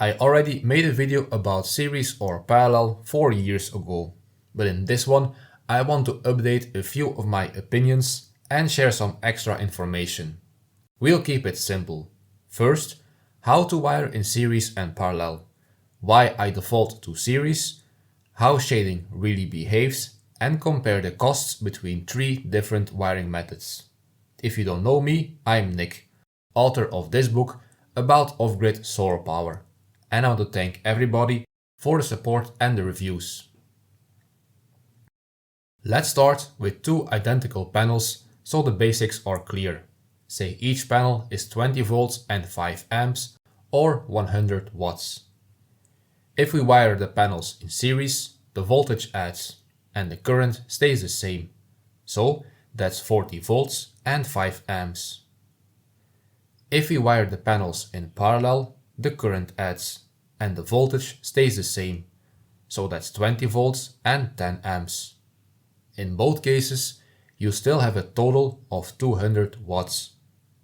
I already made a video about series or parallel 4 years ago, but in this one I want to update a few of my opinions and share some extra information. We'll keep it simple. First, how to wire in series and parallel, why I default to series, how shading really behaves, and compare the costs between 3 different wiring methods. If you don't know me, I'm Nick, author of this book about off-grid solar power, and I want to thank everybody for the support and the reviews. Let's start with 2 identical panels so the basics are clear. Say each panel is 20 volts and 5 amps or 100 watts. If we wire the panels in series, the voltage adds and the current stays the same. So that's 40 volts and 5 amps. If we wire the panels in parallel, the current adds and the voltage stays the same. So that's 20 volts and 10 amps. In both cases, you still have a total of 200 watts,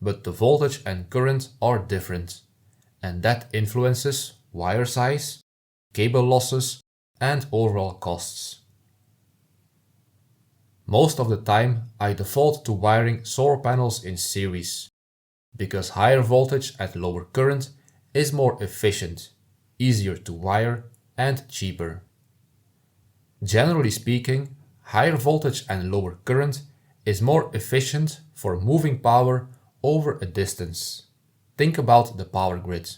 but the voltage and current are different, and that influences wire size, cable losses, and overall costs. Most of the time, I default to wiring solar panels in series, because higher voltage at lower current is more efficient, easier to wire, and cheaper. Generally speaking, higher voltage and lower current is more efficient for moving power over a distance. Think about the power grid.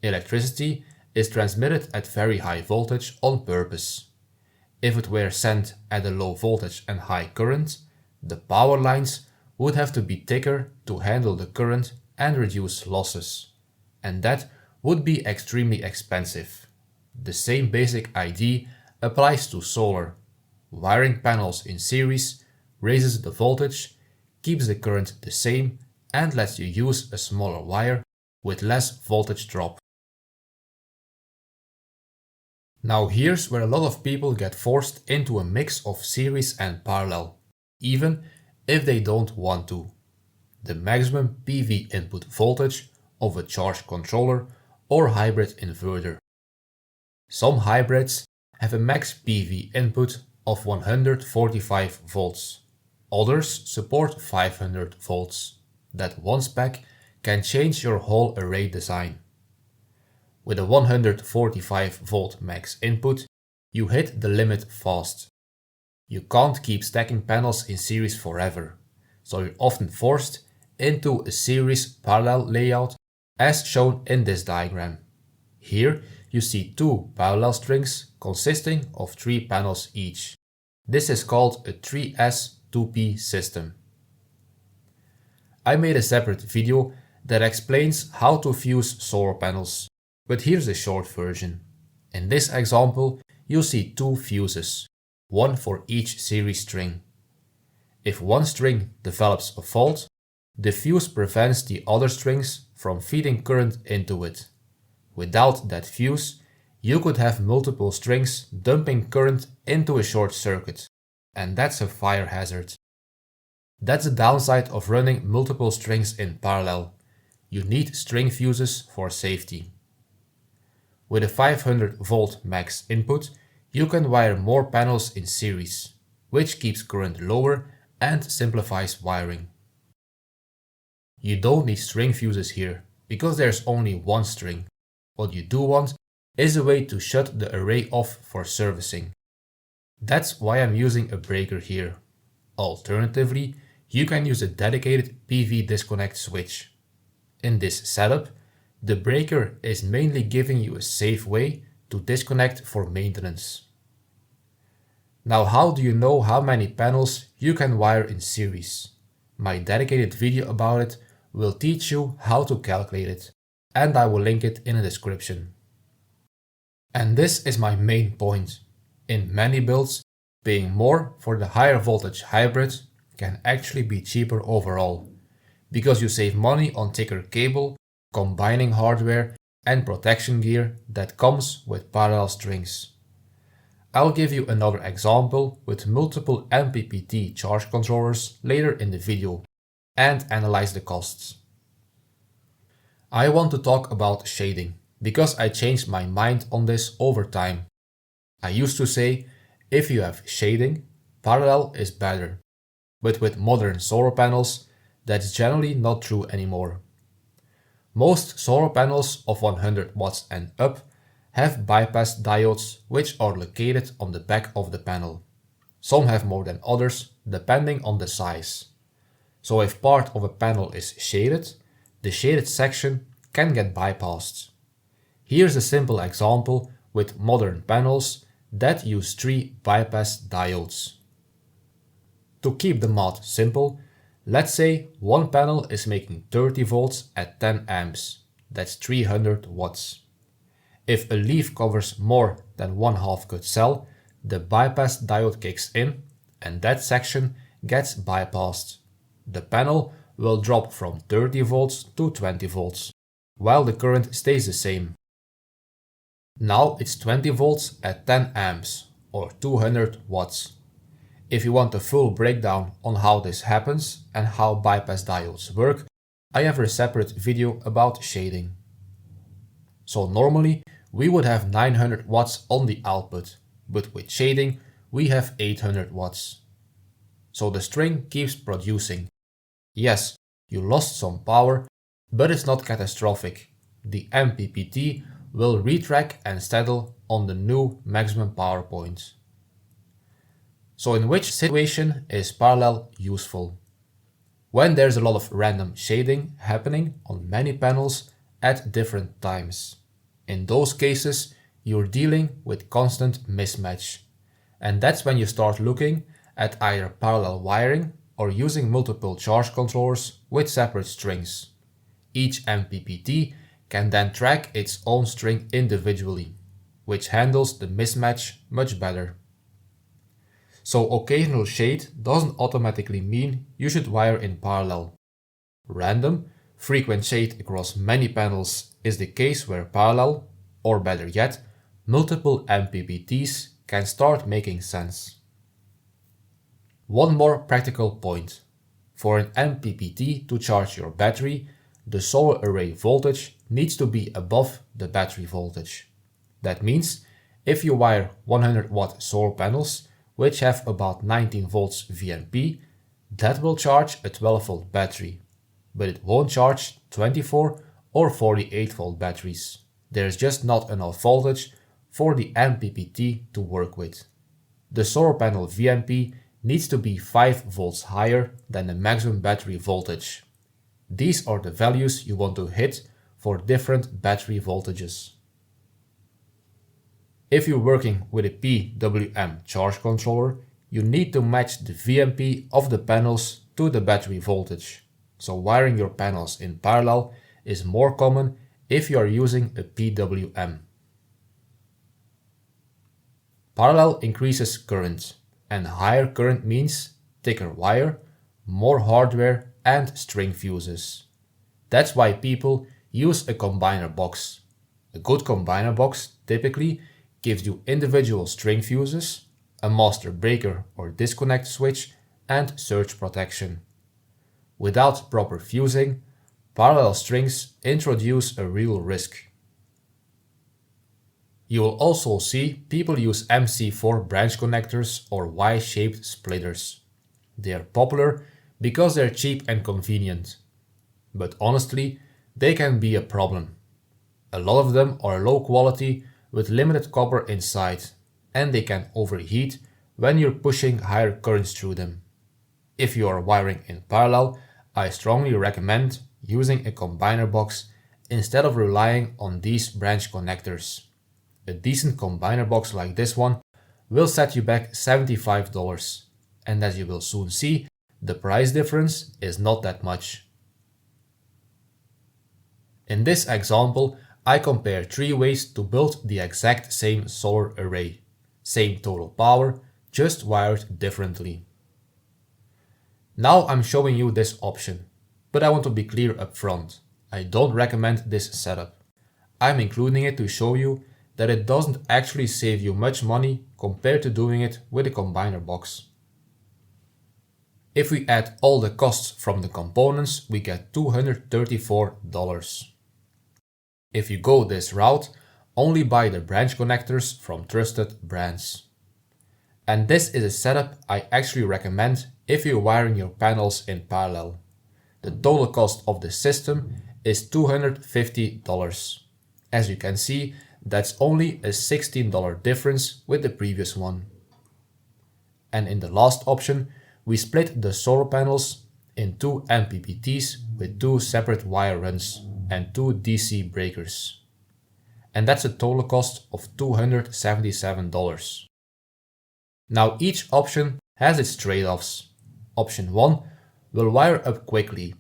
Electricity is transmitted at very high voltage on purpose. If it were sent at a low voltage and high current, the power lines would have to be thicker to handle the current and reduce losses. And that would be extremely expensive. The same basic idea applies to solar. Wiring panels in series raises the voltage, keeps the current the same, and lets you use a smaller wire with less voltage drop. Now here's where a lot of people get forced into a mix of series and parallel, even if they don't want to. The maximum PV input voltage of a charge controller or hybrid inverter. Some hybrids have a max PV input of 145 volts. Others support 500 volts. That one spec can change your whole array design. With a 145 volt max input, you hit the limit fast. You can't keep stacking panels in series forever, so you're often forced into a series parallel layout as shown in this diagram. Here you see 2 parallel strings consisting of 3 panels each. This is called a 3S2P system. I made a separate video that explains how to fuse solar panels, but here's a short version. In this example, you'll see 2 fuses, one for each series string. If one string develops a fault, the fuse prevents the other strings from feeding current into it. Without that fuse, you could have multiple strings dumping current into a short circuit, and that's a fire hazard. That's the downside of running multiple strings in parallel. You need string fuses for safety. With a 500 volt max input, you can wire more panels in series, which keeps current lower and simplifies wiring. You don't need string fuses here, because there's only one string. What you do want is a way to shut the array off for servicing. That's why I'm using a breaker here. Alternatively, you can use a dedicated PV disconnect switch. In this setup, the breaker is mainly giving you a safe way to disconnect for maintenance. Now, how do you know how many panels you can wire in series? My dedicated video about it will teach you how to calculate it, and I will link it in the description. And this is my main point. In many builds, paying more for the higher voltage hybrid can actually be cheaper overall, because you save money on thicker cable, combining hardware, and protection gear that comes with parallel strings. I'll give you another example with multiple MPPT charge controllers later in the video and analyze the costs. I want to talk about shading, because I changed my mind on this over time. I used to say, if you have shading, parallel is better. But with modern solar panels, that's generally not true anymore. Most solar panels of 100 watts and up have bypass diodes which are located on the back of the panel. Some have more than others, depending on the size. So if part of a panel is shaded, the shaded section can get bypassed. Here's a simple example with modern panels that use 3 bypass diodes. To keep the math simple, let's say one panel is making 30 volts at 10 amps, that's 300 watts. If a leaf covers more than one half cut cell, the bypass diode kicks in and that section gets bypassed. The panel will drop from 30 volts to 20 volts, while the current stays the same. Now it's 20 volts at 10 amps or 200 watts. If you want a full breakdown on how this happens and how bypass diodes work, I have a separate video about shading. So normally we would have 900 watts on the output, but with shading we have 800 watts. So the string keeps producing. Yes, you lost some power, but it's not catastrophic. The MPPT will retrack and settle on the new maximum power point. So in which situation is parallel useful? When there's a lot of random shading happening on many panels at different times. In those cases, you're dealing with constant mismatch. And that's when you start looking at either parallel wiring or using multiple charge controllers with separate strings. Each MPPT can then track its own string individually, which handles the mismatch much better. So occasional shade doesn't automatically mean you should wire in parallel. Random, frequent shade across many panels is the case where parallel, or better yet, multiple MPPTs can start making sense. One more practical point. For an MPPT to charge your battery, the solar array voltage needs to be above the battery voltage. That means if you wire 100 watt solar panels, which have about 19 volts VNP, that will charge a 12 volt battery, but it won't charge 24 or 48 volt batteries. There's just not enough voltage for the MPPT to work with. The solar panel VNP needs to be 5 volts higher than the maximum battery voltage. These are the values you want to hit for different battery voltages. If you're working with a PWM charge controller, you need to match the VNP of the panels to the battery voltage. So wiring your panels in parallel is more common if you are using a PWM. Parallel increases current, and higher current means thicker wire, more hardware and string fuses. That's why people use a combiner box. A good combiner box typically gives you individual string fuses, a master breaker or disconnect switch, and surge protection. Without proper fusing, parallel strings introduce a real risk. You will also see people use MC4 branch connectors or Y-shaped splitters. They are popular because they're cheap and convenient. But honestly, they can be a problem. A lot of them are low quality with limited copper inside, and they can overheat when you're pushing higher currents through them. If you are wiring in parallel, I strongly recommend using a combiner box instead of relying on these branch connectors. A decent combiner box like this one will set you back $75, and as you will soon see, the price difference is not that much. In this example, I compare 3 ways to build the exact same solar array. Same total power, just wired differently. Now I'm showing you this option, but I want to be clear up front. I don't recommend this setup. I'm including it to show you that it doesn't actually save you much money compared to doing it with a combiner box. If we add all the costs from the components, we get $234. If you go this route, only buy the branch connectors from trusted brands. And this is a setup I actually recommend if you're wiring your panels in parallel. The total cost of the system is $250. As you can see, that's only a $16 difference with the previous one. And in the last option, we split the solar panels in two MPPTs with two separate wire runs and two DC breakers. And that's a total cost of $277. Now each option has its trade-offs. Option 1 will wire up quickly,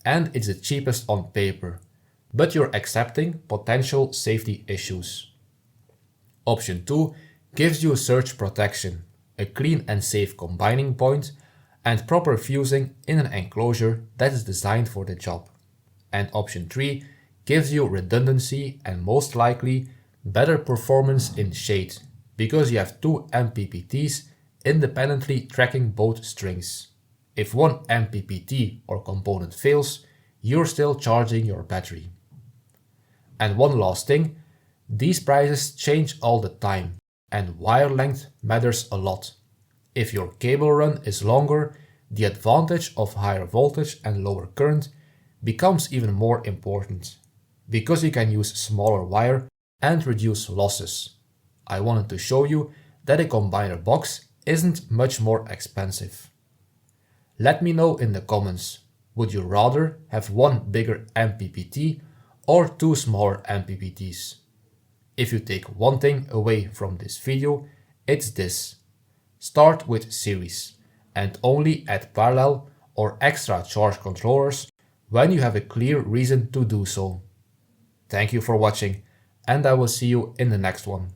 and it's the cheapest on paper, but you're accepting potential safety issues. Option 2 gives you surge protection, a clean and safe combining point, and proper fusing in an enclosure that is designed for the job. And option 3 gives you redundancy and most likely better performance in shade, because you have two MPPTs independently tracking both strings. If one MPPT or component fails, you're still charging your battery. And one last thing, these prices change all the time, and wire length matters a lot. If your cable run is longer, the advantage of higher voltage and lower current becomes even more important, because you can use smaller wire and reduce losses. I wanted to show you that a combiner box isn't much more expensive. Let me know in the comments, would you rather have one bigger MPPT or two smaller MPPTs? If you take one thing away from this video, it's this. Start with series and only add parallel or extra charge controllers when you have a clear reason to do so. Thank you for watching, and I will see you in the next one.